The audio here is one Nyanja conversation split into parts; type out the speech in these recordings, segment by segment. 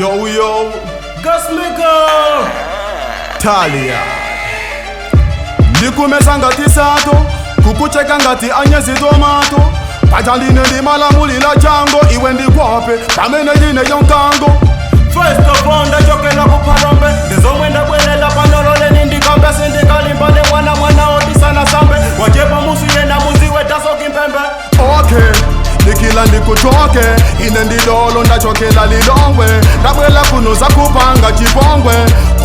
Yo, Jamester Thalian. Ndikumesa ngati sato, kukucheka ngati anyezi tomato. Pajandine ndimalamulila chango, iwe ndikwape, pamene ndine yonkango. First of all, ndachokela kuphalombe ndizomwe ndabwelela panolole nindikambe sindikalimbane mwana otisana sambe wajepa musi yena muziwe tasokimpembe. Okay, nikila ndikutoke, ine ndidolo ndachokela lilongwe. Ndabwela kunuza kupanga chipongwe,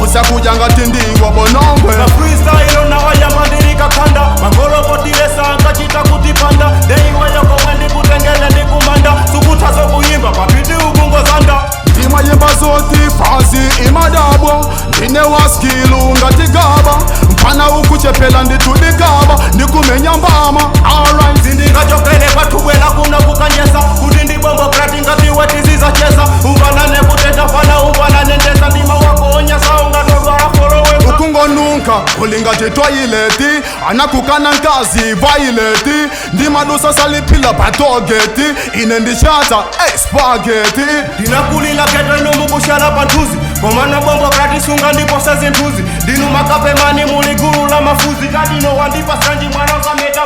usakuja ngati ndiwa bonongwe. Na freestyle na wayamba ndirikakanda magolopotile sanga chita kutipanda deiwe yoko wendi kutengele ndikumanda sukutazo kuyimba papiti ukungo zanda. Ndimayimba zoti fasi imadabo, ndine waskilu ngati gaba. Mpana ukuchepela nditudikaba, ndikumenya mbama. Alright, ndingachokele patubwela kuna kukanyesa kuti ndibombo krati ngati wetiziza cheza umbanane kuteta pana umbanane ndesa ndima wako onyesa ungatodwala folowe ukungonunka ulingati toileti anakukana nkazi vaileti ndimadusa salipila patogeti ine ndichata spaghetti. ndinakulila kete numukushala panthuzi komana bombo krati sunga ndiposa zinthuzi ndinumakape muligulu la mafuzi kadino wandipa sanji mwana usameta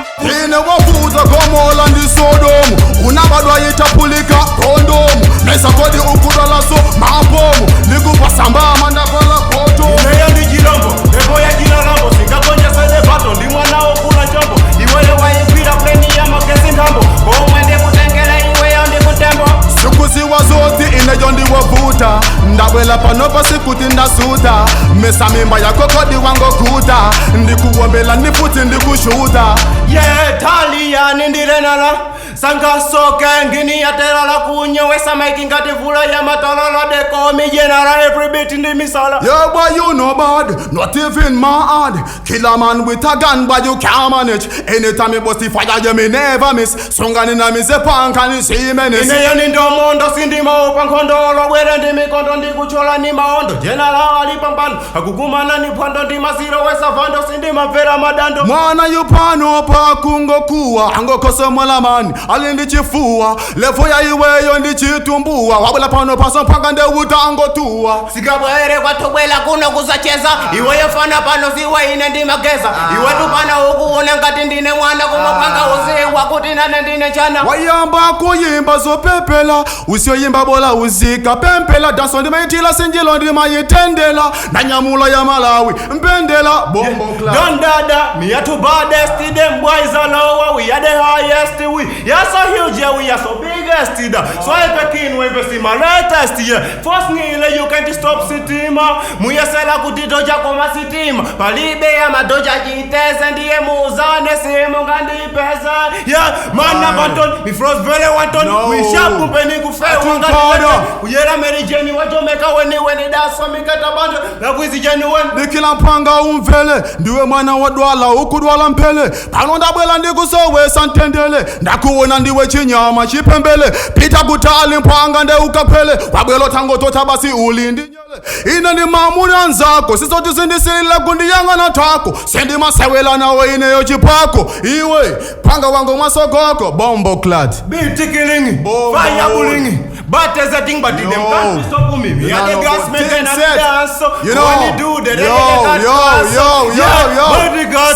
ine wafuza komola ndi sodomu unabadwa yitapulika kondomu mesa kodi ukudalaso mambomu ndikupasambama ndakola koto ineya ndi chilombo epo ya chilalambo singakonjesele pato ndi mwana okula chombo iwele wayikwira pleni ya makesi nthambo komwe ndikutengele iweyo ndikutembo sukuziwa zoti ineyo ndiwovuta ndabwela pano pasikuti ndasuta mesa mimba yako kodi wangokuta ndikuwombela nifuti ndikushuta. Yeah, Thalian ndirenala sangasoke ngini yaterala kunyowesa maiki ngati vula ya matalala deko mijenara every bit ndi misala. Yeah boy, you know bad, not even mad. Kill a man with a gun but you can't manage. Anytime you bust the fire you may never miss. Songani na mi se punk and you see menace. Ineyo ni ndomondo sindima upa nkondolo wele ndi mikondo ndikuchola ni maondo jenala alipambano akukumana ni pwando ndi masiro wesa vando sindima vera madando. Mwana yupano pa kungo kuwa angokose mwala mani alindi chifua levo ya iweyo ndi chitumbua wabula pano paso mpanga nde utango tuwa sikabwere kwatobwela kuno kusacheza iweyo fana pano siwe ine ndi mageza iwe tupana ukuona ngati ndine mwana kumapanga uziwa kuti nane ndine chana wayamba kuyimba zopepela usioyimba bola uzika pempela danso ndimaitila sinjilo ndimayitendela na nyamulo ya Malawi mpendela bombo class. Don't dada, me are too baddest, them boys are lower, we are the highest, we are so huge, yeah, we are so biggest, so I pekin we invest in my latest, yeah. First nile you can't stop sitima, muya sela kutitoja koma sitima, palibe ya madoja jitese, ndiye muzane simu ngandi pesa, yeah, man banton, me frost vele wanton, we sharp kupeni kufe wangani, uyera Mary Jane wajomeka weni daso mikata bando, na kwizi jeni weni. Nikila mpanga umvele, ndiwe mwana wadwala ukudwala mpele, pano ndabwela ndikusowesa ntendele, ndakuona ndiwe chinyama chipembele, pita kutali mpanga nde ukapele, wabwelo tango tota basi ulindi nyele. Ine ni mamuni anzako, sisoti sindisilile kundi yanga na tako, sendi masewela nawe ineyo chipako, iwe, panga wangu masogoko, bombo clad. Beauty killing, fire bullying, but as a thing but them can't stop me. We are the gas maker and dance, so you know, when you do the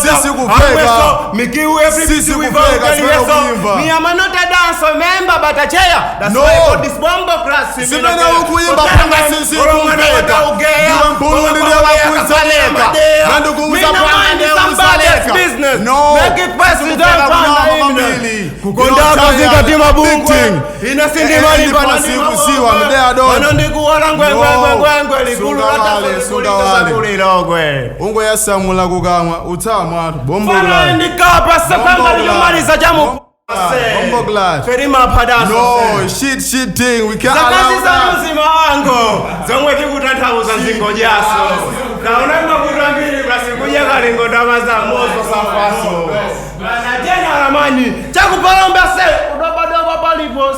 sisi kupega, Mickey every me am not a dancer member but a chair. That's why I got this bomber class. Simena ukuyimba panga sisi kupega. Niwe mpulu ndiye wakuisaleka. Nandu kuuza panga ndiye usaleka. Business. No. Make it president family. Kukondaka zikatima bungu. Inasindi mali bana siwa mdea dono. Wanondikuwala ngwe likulu rata kulilogwe. Ungwe ya samula kukamwa utamwa bombo glad. glad. Ndikapa sapanga liyomaliza jamu. Bombo glad. Ferima padasa. No, shit thing. We can't allow Zakasi za that. muzima wango. Zomwe kikutanthauza nzingo jaso. Kaona makutambiri basi kujeka lingo damaza mozo safaso. Bana jena ramani. Chakupalomba se. Udoba palipos.